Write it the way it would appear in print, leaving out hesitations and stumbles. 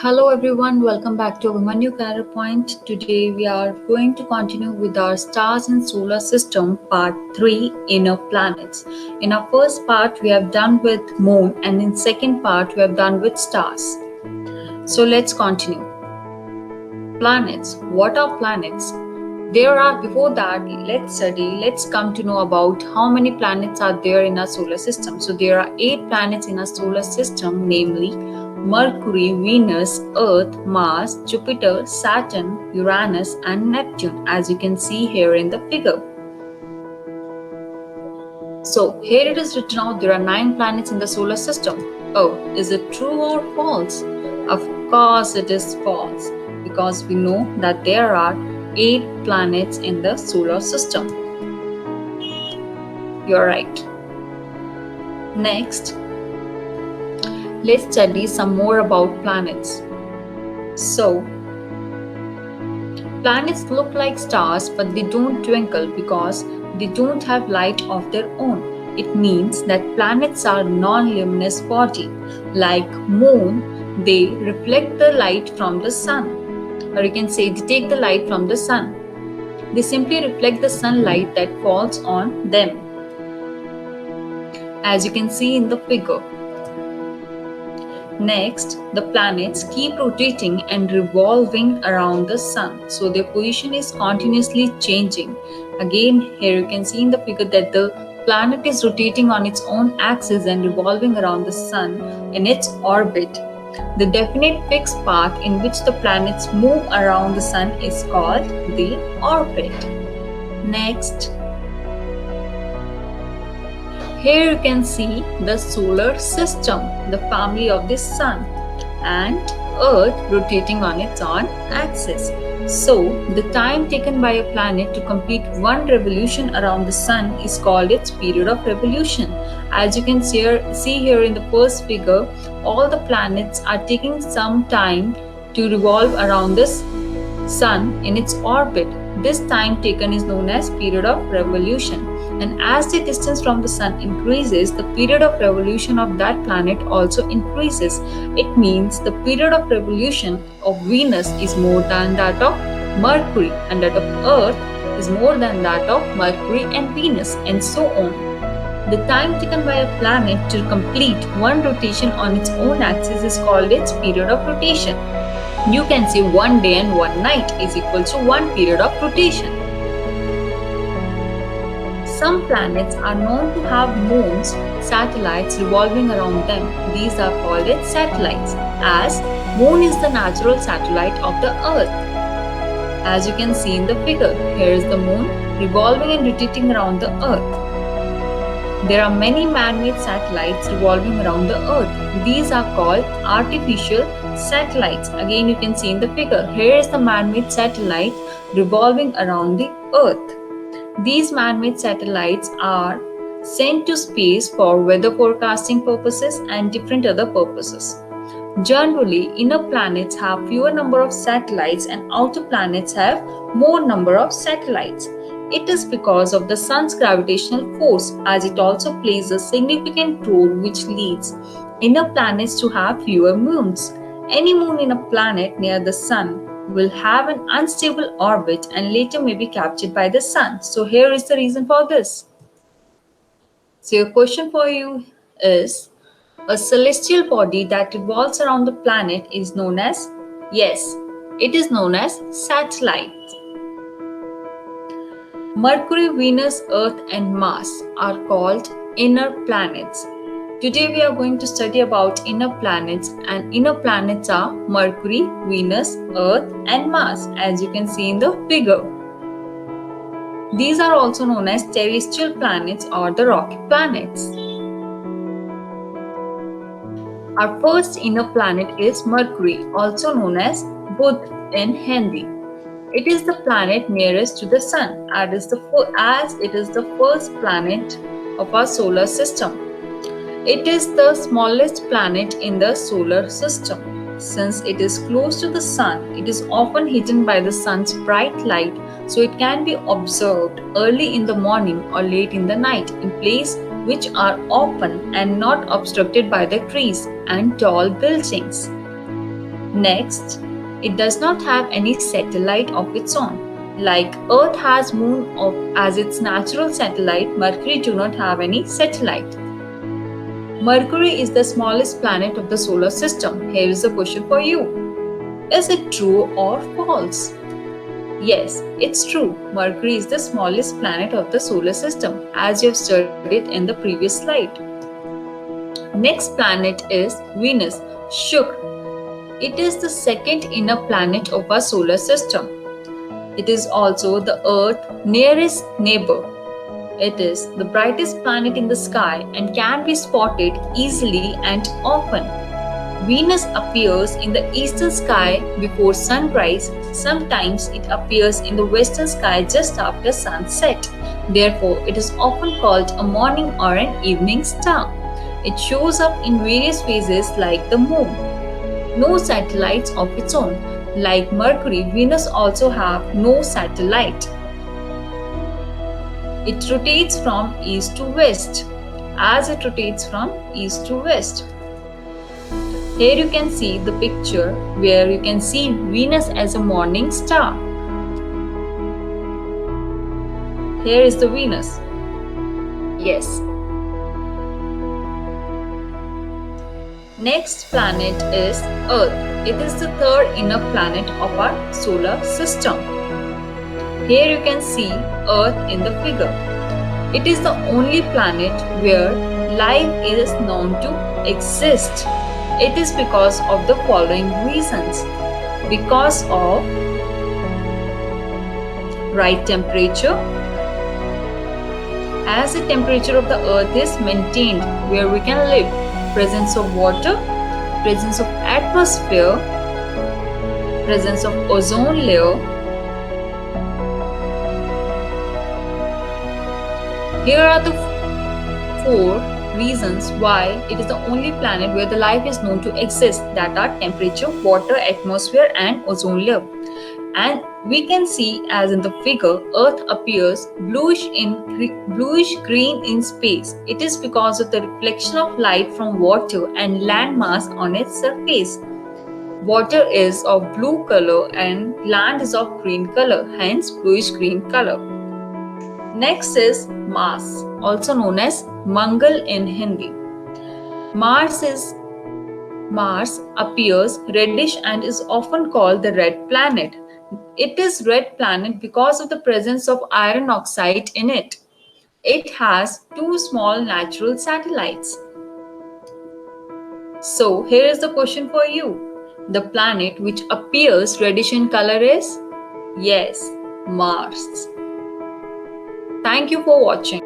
Hello everyone, welcome back to Abhimanyu Career Point. Today we are going to continue with our stars and solar system part 3 inner planets. In our first part we have done with moon and in second part we have done with stars. So let's continue. Planets. What are planets? Before that, let's come to know about how many planets are there in our solar system. So there are 8 planets in our solar system, namely Mercury, Venus, Earth, Mars, Jupiter, Saturn, Uranus, and Neptune, as you can see here in the figure. So here it is written out there are 9 planets in the solar system. Oh, is it true or false? Of course it is false, because we know that there are 8 planets in the solar system. You're right. Next, let's study some more about planets. So, planets look like stars, but they don't twinkle because they don't have light of their own. It means that planets are non-luminous body. Like moon, they reflect the light from the sun. Or you can say they take the light from the sun. They simply reflect the sunlight that falls on them, as you can see in the figure. Next, the planets keep rotating and revolving around the sun, so their position is continuously changing. Again, here you can see in the figure that the planet is rotating on its own axis and revolving around the sun in its orbit. The definite fixed path in which the planets move around the sun is called the orbit. Next, here you can see the solar system, the family of the sun, and Earth rotating on its own axis. So, the time taken by a planet to complete one revolution around the sun is called its period of revolution. As you can see here in the first figure, all the planets are taking some time to revolve around the sun in its orbit. This time taken is known as period of revolution. And as the distance from the sun increases, the period of revolution of that planet also increases. It means the period of revolution of Venus is more than that of Mercury, and that of Earth is more than that of Mercury and Venus, and so on. The time taken by a planet to complete one rotation on its own axis is called its period of rotation. You can say one day and one night is equal to one period of rotation. Some planets are known to have moons, satellites revolving around them. These are called as satellites, as moon is the natural satellite of the Earth. As you can see in the figure, here is the moon revolving and rotating around the Earth. There are many man-made satellites revolving around the Earth. These are called artificial satellites. Again, you can see in the figure, here is the man-made satellite revolving around the Earth. These man-made satellites are sent to space for weather forecasting purposes and different other purposes. Generally, inner planets have fewer number of satellites and outer planets have more number of satellites. It is because of the sun's gravitational force, as it also plays a significant role which leads inner planets to have fewer moons. Any moon in a planet near the sun will have an unstable orbit and later may be captured by the sun. So here is the reason for this. So your question for you is, a celestial body that revolves around the planet is known as, yes, it is known as satellite. Mercury, Venus, Earth and Mars are called inner planets. Today we are going to study about inner planets, and inner planets are Mercury, Venus, Earth and Mars, as you can see in the figure. These are also known as terrestrial planets or the rocky planets. Our first inner planet is Mercury, also known as Budh in Hindi. It is the planet nearest to the sun, as it is the first planet of our solar system. It is the smallest planet in the solar system. Since it is close to the sun, it is often hidden by the sun's bright light, so it can be observed early in the morning or late in the night in places which are open and not obstructed by the trees and tall buildings. Next, it does not have any satellite of its own. Like Earth has moon as its natural satellite, Mercury do not have any satellite. Mercury is the smallest planet of the solar system. Here is the question for you. Is it true or false? Yes, it's true. Mercury is the smallest planet of the solar system, as you have studied in the previous slide. Next planet is Venus, Shukr. It is the second inner planet of our solar system. It is also the Earth's nearest neighbor. It is the brightest planet in the sky and can be spotted easily and often. Venus appears in the eastern sky before sunrise. Sometimes it appears in the western sky just after sunset. Therefore, it is often called a morning or an evening star. It shows up in various phases like the moon. No satellites of its own. Like Mercury, Venus also have no satellite. It rotates from east to west. As it rotates from east to west. Here you can see the picture where you can see Venus as a morning star. Here is the Venus. Yes. Next planet is Earth. It is the third inner planet of our solar system. Here you can see Earth in the figure. It is the only planet where life is known to exist. It is because of the following reasons. Because of right temperature. As the temperature of the earth is maintained where we can live. Presence of water, presence of atmosphere, presence of ozone layer. Here are the four reasons why it is the only planet where the life is known to exist, that are temperature, water, atmosphere and ozone layer. And we can see, as in the figure, Earth appears bluish green in space. It is because of the reflection of light from water and land mass on its surface. Water is of blue color and land is of green color, hence bluish green color. Next is Mars, also known as Mangal in Hindi. Mars appears reddish and is often called the red planet. It is red planet because of the presence of iron oxide in it. It has two small natural satellites. So here is the question for you. The planet which appears reddish in color is? Yes, Mars. Thank you for watching.